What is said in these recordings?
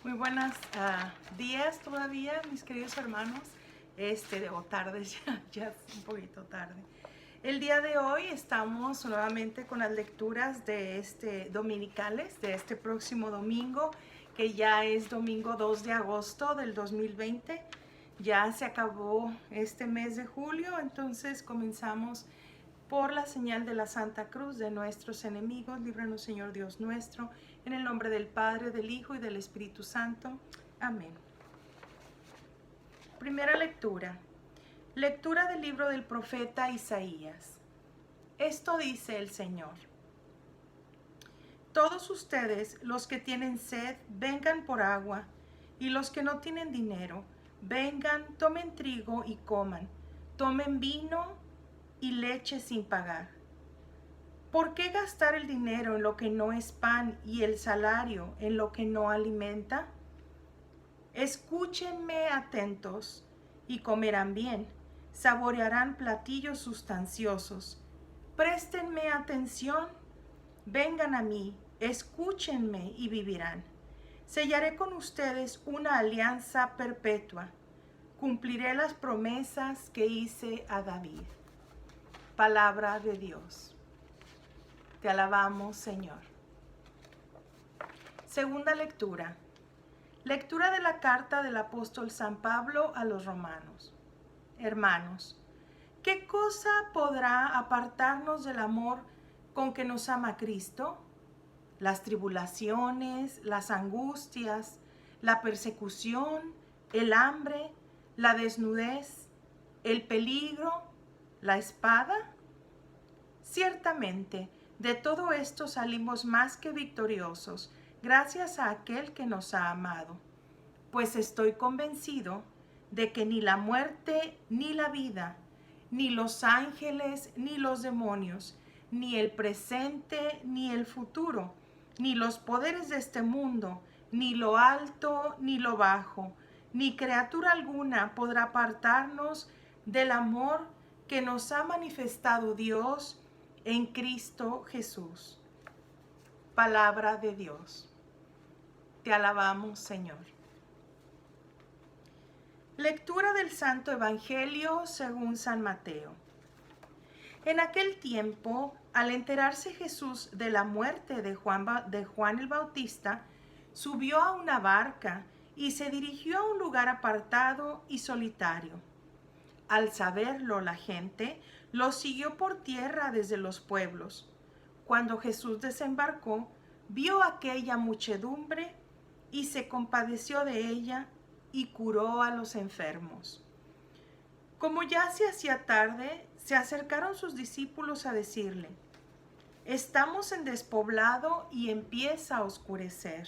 Muy buenos días todavía, mis queridos hermanos, o tardes, ya es un poquito tarde. El día de hoy estamos nuevamente con las lecturas de dominicales de este próximo domingo, que ya es domingo 2 de agosto del 2020. Ya se acabó este mes de julio, entonces comenzamos por la señal de la Santa Cruz de nuestros enemigos. Líbranos, Señor Dios nuestro, en el nombre del Padre, del Hijo y del Espíritu Santo. Amén. Primera lectura. Lectura del libro del profeta Isaías. Esto dice el Señor. Todos ustedes, los que tienen sed, vengan por agua, y los que no tienen dinero, vengan, tomen trigo y coman, tomen vino y leche sin pagar. ¿Por qué gastar el dinero en lo que no es pan y el salario en lo que no alimenta? Escúchenme atentos y comerán bien, saborearán platillos sustanciosos. Préstenme atención, vengan a mí, escúchenme y vivirán. Sellaré con ustedes una alianza perpetua. Cumpliré las promesas que hice a David. Palabra de Dios. Te alabamos, Señor. Segunda lectura. Lectura de la carta del apóstol San Pablo a los romanos. Hermanos, ¿qué cosa podrá apartarnos del amor con que nos ama Cristo? Las tribulaciones, las angustias, la persecución, el hambre, la desnudez, el peligro, la espada. Ciertamente, de todo esto salimos más que victoriosos, gracias a aquel que nos ha amado. Pues estoy convencido de que ni la muerte, ni la vida, ni los ángeles, ni los demonios, ni el presente, ni el futuro, ni los poderes de este mundo, ni lo alto, ni lo bajo, ni criatura alguna podrá apartarnos del amor que nos ha manifestado Dios en Cristo Jesús. Palabra de Dios. Te alabamos, Señor. Lectura del Santo Evangelio según San Mateo. En aquel tiempo, al enterarse Jesús de la muerte de Juan el Bautista, subió a una barca y se dirigió a un lugar apartado y solitario. Al saberlo la gente, lo siguió por tierra desde los pueblos. Cuando Jesús desembarcó, vio aquella muchedumbre y se compadeció de ella y curó a los enfermos. Como ya se hacía tarde, se acercaron sus discípulos a decirle: estamos en despoblado y empieza a oscurecer.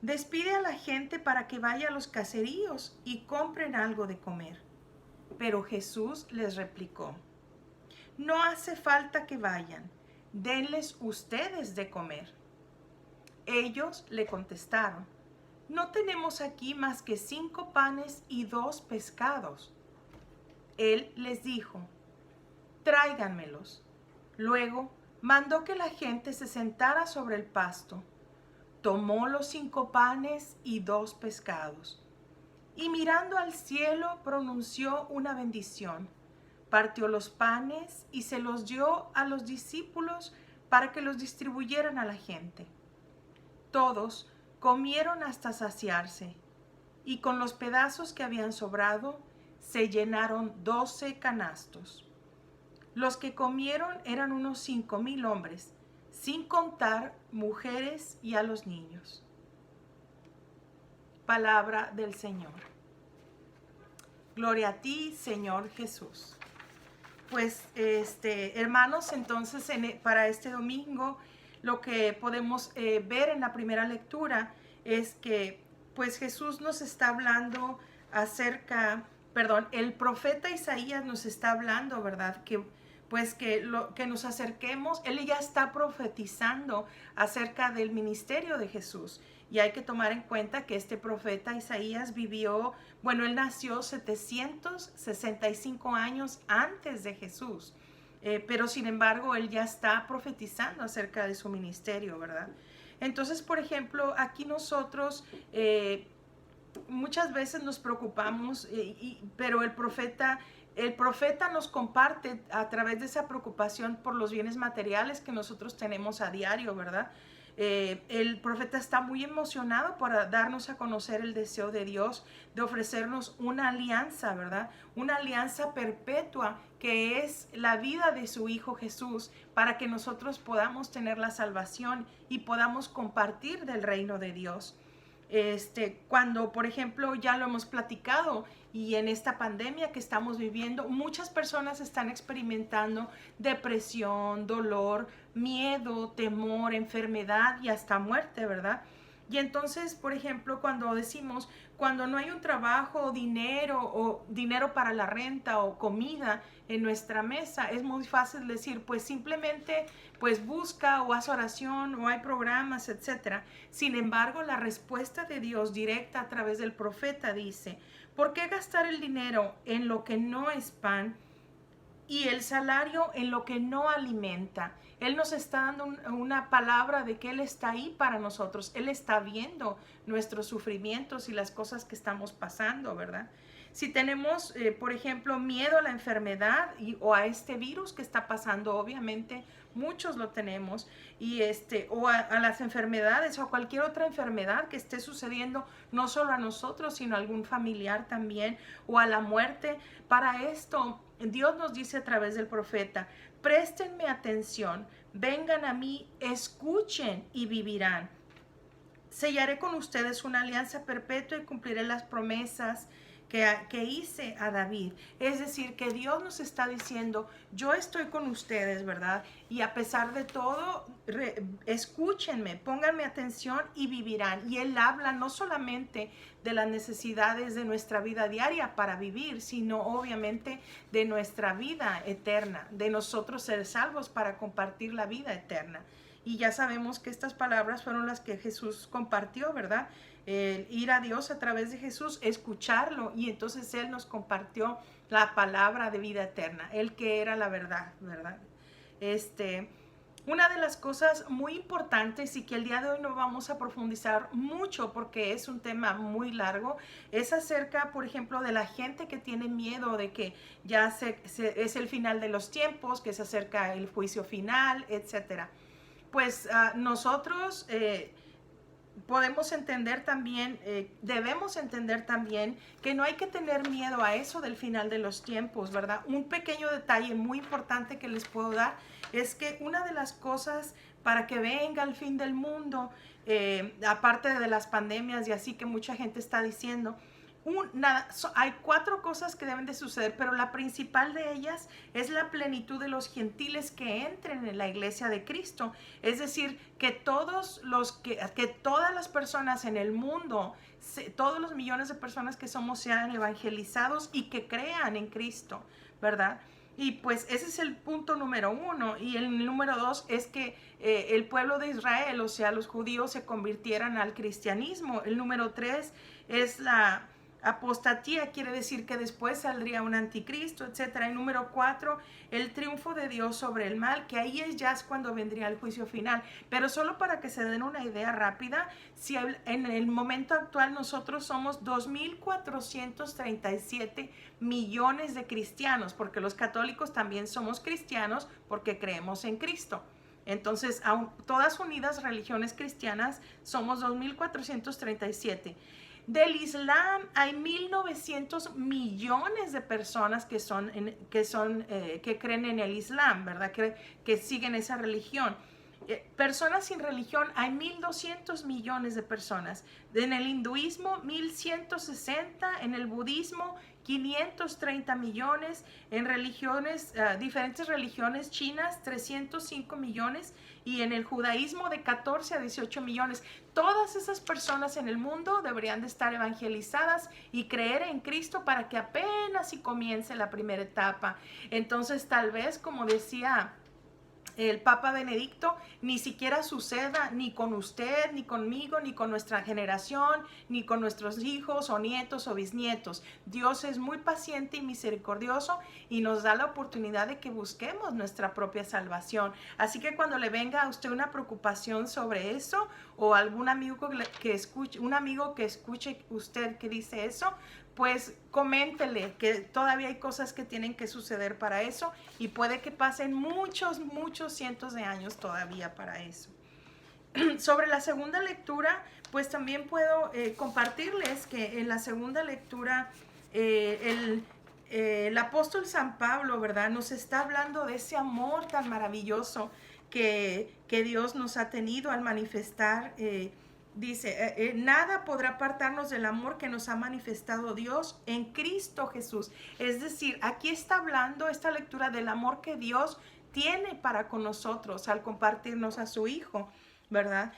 Despide a la gente para que vaya a los caseríos y compren algo de comer. Pero Jesús les replicó: no hace falta que vayan, denles ustedes de comer. Ellos le contestaron: no tenemos aquí más que 5 panes y 2 pescados. Él les dijo: tráiganmelos. Luego mandó que la gente se sentara sobre el pasto. Tomó los 5 panes y 2 pescados, y mirando al cielo pronunció una bendición. Partió los panes y se los dio a los discípulos para que los distribuyeran a la gente. Todos comieron hasta saciarse, y con los pedazos que habían sobrado se llenaron 12 canastos. Los que comieron eran unos 5,000 hombres, sin contar mujeres y a los niños. Palabra del Señor. Gloria a ti, Señor Jesús. Pues, hermanos, entonces para este domingo lo que podemos ver en la primera lectura es que pues Jesús nos está hablando el profeta Isaías nos está hablando, ¿verdad? Que nos acerquemos. Él ya está profetizando acerca del ministerio de Jesús. Y hay que tomar en cuenta que este profeta Isaías él nació 765 años antes de Jesús. Pero sin embargo, él ya está profetizando acerca de su ministerio, ¿verdad? Entonces, por ejemplo, aquí nosotros muchas veces nos preocupamos, pero el profeta nos comparte a través de esa preocupación por los bienes materiales que nosotros tenemos a diario, ¿verdad? El profeta está muy emocionado para darnos a conocer el deseo de Dios, de ofrecernos una alianza, ¿verdad? Una alianza perpetua que es la vida de su Hijo Jesús, para que nosotros podamos tener la salvación y podamos compartir del reino de Dios. Cuando, por ejemplo, ya lo hemos platicado, y en esta pandemia que estamos viviendo, muchas personas están experimentando depresión, dolor, miedo, temor, enfermedad y hasta muerte, ¿verdad? Y entonces, por ejemplo, cuando decimos, cuando no hay un trabajo o dinero para la renta o comida en nuestra mesa, es muy fácil decir, pues simplemente pues busca o haz oración o hay programas, etcétera. Sin embargo, la respuesta de Dios directa a través del profeta dice, ¿por qué gastar el dinero en lo que no es pan y el salario en lo que no alimenta? Él nos está dando una palabra de que Él está ahí para nosotros. Él está viendo nuestros sufrimientos y las cosas que estamos pasando, ¿verdad? Si tenemos, por ejemplo, miedo a la enfermedad o a este virus que está pasando, obviamente muchos lo tenemos, o a las enfermedades o a cualquier otra enfermedad que esté sucediendo, no solo a nosotros, sino a algún familiar también, o a la muerte. Para esto, Dios nos dice a través del profeta, préstenme atención, vengan a mí, escuchen y vivirán. Sellaré con ustedes una alianza perpetua y cumpliré las promesas que hice a David. Es decir, que Dios nos está diciendo, yo estoy con ustedes, ¿verdad? Y a pesar de todo, escúchenme, pónganme atención y vivirán. Y Él habla no solamente de las necesidades de nuestra vida diaria para vivir, sino obviamente de nuestra vida eterna, de nosotros ser salvos para compartir la vida eterna. Y ya sabemos que estas palabras fueron las que Jesús compartió, ¿verdad? El ir a Dios a través de Jesús, escucharlo, y entonces Él nos compartió la palabra de vida eterna, Él que era la verdad, ¿verdad? Una de las cosas muy importantes y que el día de hoy no vamos a profundizar mucho porque es un tema muy largo, es acerca, por ejemplo, de la gente que tiene miedo de que ya es el final de los tiempos, que se acerca el juicio final, etcétera. Pues nosotros podemos entender también, debemos entender también que no hay que tener miedo a eso del final de los tiempos, ¿verdad? Un pequeño detalle muy importante que les puedo dar es que una de las cosas para que venga el fin del mundo, aparte de las pandemias y así que mucha gente está diciendo, hay 4 cosas que deben de suceder, pero la principal de ellas es la plenitud de los gentiles que entren en la iglesia de Cristo. Es decir, que todas las personas en el mundo, todos los millones de personas que somos, sean evangelizados y que crean en Cristo, ¿verdad? Y pues ese es el punto número 1. Y el número 2 es que el pueblo de Israel, o sea, los judíos, se convirtieran al cristianismo. El número 3 es la apostatía, quiere decir que después saldría un anticristo, etcétera. Y número 4, el triunfo de Dios sobre el mal, que ahí ya es cuando vendría el juicio final. Pero solo para que se den una idea rápida, si en el momento actual nosotros somos 2.437 millones de cristianos, porque los católicos también somos cristianos porque creemos en Cristo. Entonces, todas unidas religiones cristianas somos 2.437. Del Islam hay 1.900 millones de personas que creen en el Islam, ¿verdad? Que siguen esa religión. Personas sin religión hay 1.200 millones de personas. En el hinduismo 1.160, en el budismo 530 millones, en diferentes religiones chinas 305 millones, y en el judaísmo de 14 a 18 millones. Todas esas personas en el mundo deberían de estar evangelizadas y creer en Cristo para que apenas si comience la primera etapa. Entonces, tal vez, como decía el Papa Benedicto, ni siquiera suceda ni con usted, ni conmigo, ni con nuestra generación, ni con nuestros hijos o nietos o bisnietos. Dios es muy paciente y misericordioso y nos da la oportunidad de que busquemos nuestra propia salvación. Así que cuando le venga a usted una preocupación sobre eso, o algún amigo que escuche, un amigo que escuche usted que dice eso, pues coméntele que todavía hay cosas que tienen que suceder para eso y puede que pasen muchos cientos de años todavía para eso. Sobre la segunda lectura, pues también puedo compartirles que en la segunda lectura el apóstol San Pablo, ¿verdad? Nos está hablando de ese amor tan maravilloso que Dios nos ha tenido al manifestar. Dice, nada podrá apartarnos del amor que nos ha manifestado Dios en Cristo Jesús. Es decir, aquí está hablando esta lectura del amor que Dios tiene para con nosotros al compartirnos a su Hijo, ¿verdad?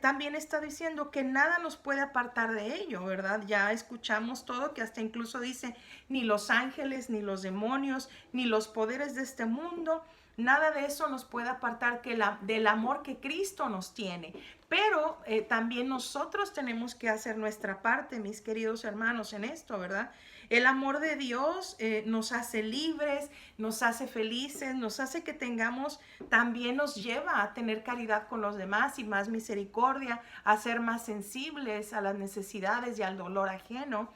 También está diciendo que nada nos puede apartar de ello, ¿verdad? Ya escuchamos todo, que hasta incluso dice, ni los ángeles, ni los demonios, ni los poderes de este mundo, nada de eso nos puede apartar del amor que Cristo nos tiene. Pero también nosotros tenemos que hacer nuestra parte, mis queridos hermanos, en esto, ¿verdad? El amor de Dios nos hace libres, nos hace felices, nos hace que también nos lleva a tener caridad con los demás y más misericordia, a ser más sensibles a las necesidades y al dolor ajeno.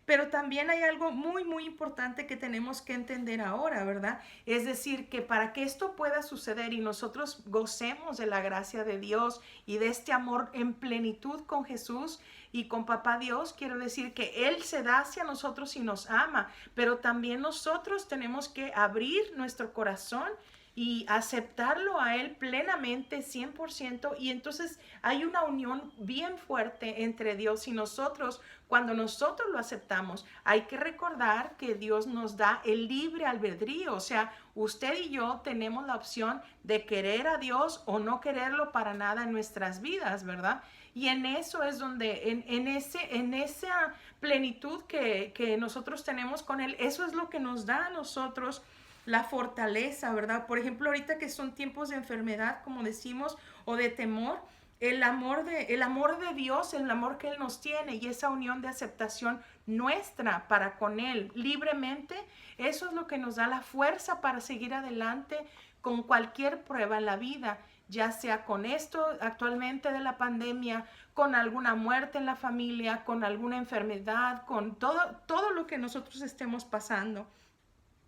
Pero también hay algo muy importante que tenemos que entender ahora, ¿verdad? Es decir, que para que esto pueda suceder y nosotros gocemos de la gracia de Dios y de este amor en plenitud con Jesús y con Papá Dios, quiero decir que Él se da hacia nosotros y nos ama, pero también nosotros tenemos que abrir nuestro corazón y aceptarlo a Él plenamente, 100%, y entonces hay una unión bien fuerte entre Dios y nosotros. Cuando nosotros lo aceptamos, hay que recordar que Dios nos da el libre albedrío, o sea, usted y yo tenemos la opción de querer a Dios o no quererlo para nada en nuestras vidas, ¿verdad? Y en eso es donde, en esa plenitud que nosotros tenemos con Él, eso es lo que nos da a nosotros la fortaleza, ¿verdad? Por ejemplo, ahorita que son tiempos de enfermedad, como decimos, o de temor, el amor de Dios, el amor que Él nos tiene y esa unión de aceptación nuestra para con Él libremente, eso es lo que nos da la fuerza para seguir adelante con cualquier prueba en la vida, ya sea con esto actualmente de la pandemia, con alguna muerte en la familia, con alguna enfermedad, con todo lo que nosotros estemos pasando,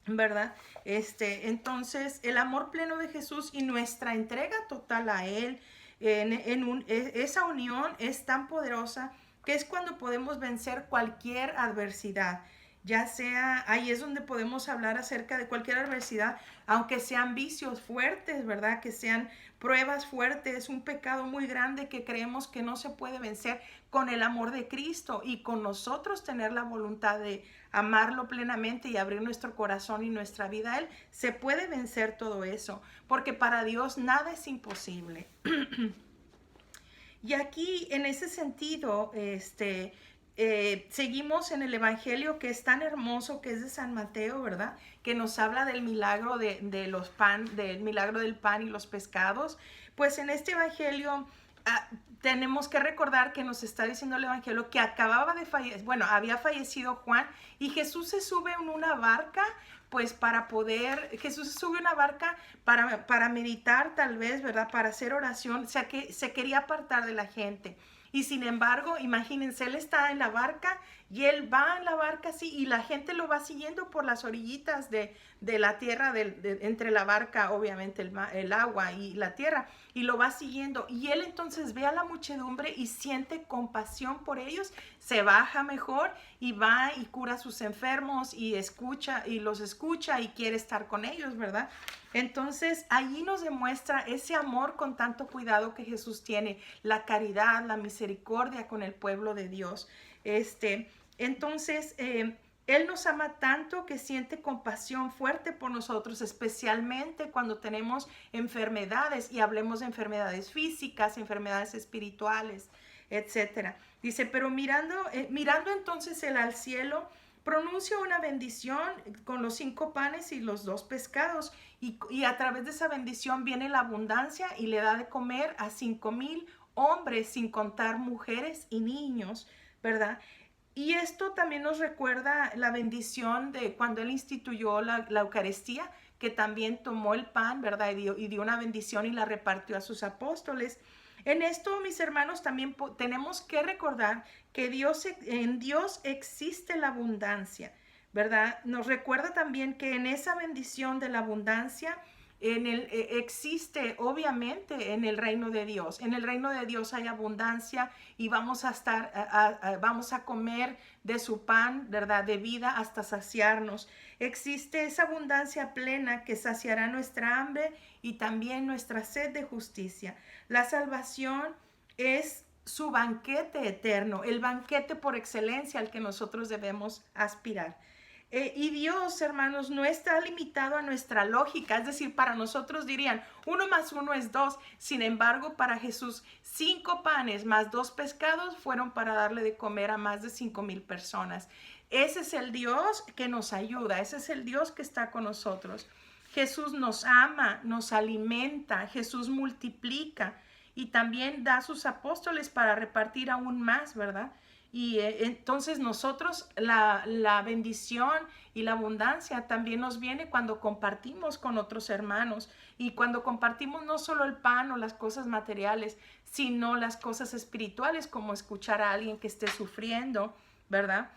¿verdad? Entonces, el amor pleno de Jesús y nuestra entrega total a Él, esa unión es tan poderosa que es cuando podemos vencer cualquier adversidad. Ya sea, ahí es donde podemos hablar acerca de cualquier adversidad, aunque sean vicios fuertes, ¿verdad? Que sean pruebas fuertes, un pecado muy grande que creemos que no se puede vencer con el amor de Cristo y con nosotros tener la voluntad de amarlo plenamente y abrir nuestro corazón y nuestra vida a Él, se puede vencer todo eso, porque para Dios nada es imposible. Y aquí, en ese sentido, seguimos en el Evangelio que es tan hermoso, que es de San Mateo, ¿verdad? Que nos habla del milagro del milagro del pan y los pescados. Pues en este Evangelio tenemos que recordar que nos está diciendo el Evangelio que acababa de fallecer, bueno, había fallecido Juan y Jesús se sube en una barca, pues Jesús se sube a una barca para meditar tal vez, ¿verdad? Para hacer oración, o sea que se quería apartar de la gente. Y sin embargo, imagínense, Él está en la barca y Él va en la barca así y la gente lo va siguiendo por las orillitas de la tierra, entre la barca, obviamente el agua y la tierra, y lo va siguiendo. Y Él entonces ve a la muchedumbre y siente compasión por ellos, se baja mejor y va y cura a sus enfermos y los escucha y quiere estar con ellos, ¿verdad? Entonces, allí nos demuestra ese amor con tanto cuidado que Jesús tiene, la caridad, la misericordia con el pueblo de Dios. Entonces, Él nos ama tanto que siente compasión fuerte por nosotros, especialmente cuando tenemos enfermedades, y hablemos de enfermedades físicas, enfermedades espirituales, etcétera. Dice, pero mirando entonces Él al cielo, pronuncia una bendición con los 5 panes y los 2 pescados. Y a través de esa bendición viene la abundancia y le da de comer a 5,000 hombres, sin contar mujeres y niños, ¿verdad? Y esto también nos recuerda la bendición de cuando Él instituyó la Eucaristía, que también tomó el pan, ¿verdad? Y dio una bendición y la repartió a sus apóstoles. En esto, mis hermanos, también tenemos que recordar que en Dios existe la abundancia, ¿verdad? Nos recuerda también que en esa bendición de la abundancia, existe obviamente en el reino de Dios. En el reino de Dios hay abundancia y vamos vamos a comer de su pan, ¿verdad? De vida hasta saciarnos. Existe esa abundancia plena que saciará nuestra hambre y también nuestra sed de justicia. La salvación es su banquete eterno, el banquete por excelencia al que nosotros debemos aspirar. Y Dios, hermanos, no está limitado a nuestra lógica, es decir, para nosotros dirían 1 más 1 es 2, sin embargo, para Jesús 5 panes más 2 pescados fueron para darle de comer a más de 5,000 personas. Ese es el Dios que nos ayuda, ese es el Dios que está con nosotros. Jesús nos ama, nos alimenta, Jesús multiplica y también da a sus apóstoles para repartir aún más, ¿verdad? Y entonces nosotros la bendición y la abundancia también nos viene cuando compartimos con otros hermanos y cuando compartimos no solo el pan o las cosas materiales, sino las cosas espirituales, como escuchar a alguien que esté sufriendo, ¿verdad?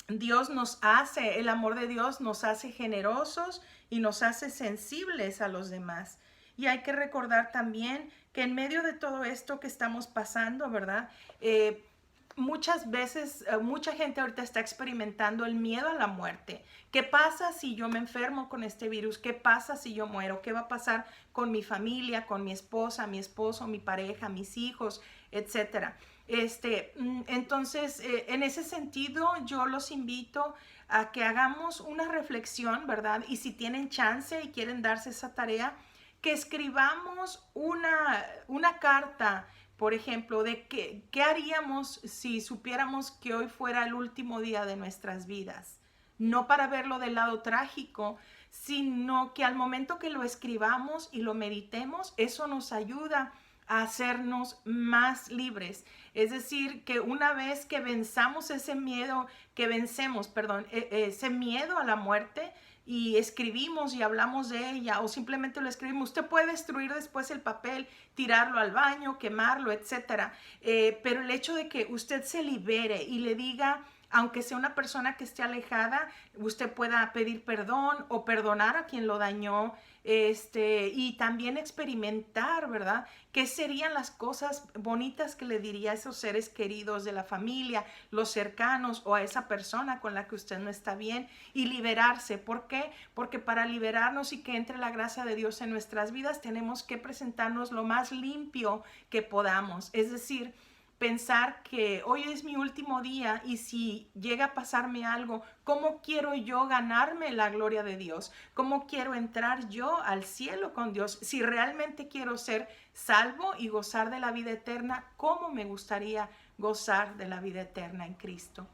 El amor de Dios nos hace generosos y nos hace sensibles a los demás. Y hay que recordar también que en medio de todo esto que estamos pasando, ¿verdad? Muchas veces, mucha gente ahorita está experimentando el miedo a la muerte. ¿Qué pasa si yo me enfermo con este virus? ¿Qué pasa si yo muero? ¿Qué va a pasar con mi familia, con mi esposa, mi esposo, mi pareja, mis hijos, etcétera? Entonces, en ese sentido, yo los invito a que hagamos una reflexión, ¿verdad? Y si tienen chance y quieren darse esa tarea, que escribamos una carta, por ejemplo, de qué haríamos si supiéramos que hoy fuera el último día de nuestras vidas. No para verlo del lado trágico, sino que al momento que lo escribamos y lo meditemos, eso nos ayuda a hacernos más libres. Es decir, que una vez que venzamos ese miedo, ese miedo a la muerte, y escribimos y hablamos de ella o simplemente lo escribimos, usted puede destruir después el papel, tirarlo al baño, quemarlo, etcétera. Pero el hecho de que usted se libere y le diga, aunque sea una persona que esté alejada, usted pueda pedir perdón o perdonar a quien lo dañó, y también experimentar, ¿verdad? ¿Qué serían las cosas bonitas que le diría a esos seres queridos de la familia, los cercanos o a esa persona con la que usted no está bien? Y liberarse. ¿Por qué? Porque para liberarnos y que entre la gracia de Dios en nuestras vidas tenemos que presentarnos lo más limpio que podamos. Es decir, pensar que hoy es mi último día y si llega a pasarme algo, ¿cómo quiero yo ganarme la gloria de Dios? ¿Cómo quiero entrar yo al cielo con Dios? Si realmente quiero ser salvo y gozar de la vida eterna, ¿cómo me gustaría gozar de la vida eterna en Cristo?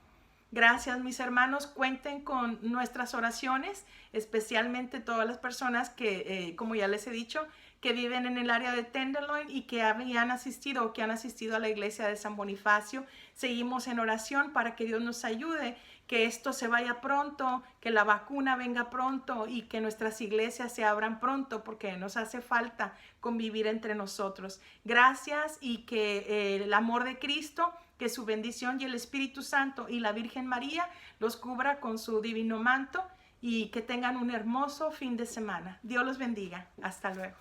Gracias, mis hermanos. Cuenten con nuestras oraciones, especialmente todas las personas que, como ya les he dicho, que viven en el área de Tenderloin y que han asistido o que han asistido a la iglesia de San Bonifacio. Seguimos en oración para que Dios nos ayude, que esto se vaya pronto, que la vacuna venga pronto y que nuestras iglesias se abran pronto, porque nos hace falta convivir entre nosotros. Gracias, y que el amor de Cristo, que su bendición y el Espíritu Santo y la Virgen María los cubra con su divino manto, y que tengan un hermoso fin de semana. Dios los bendiga. Hasta luego.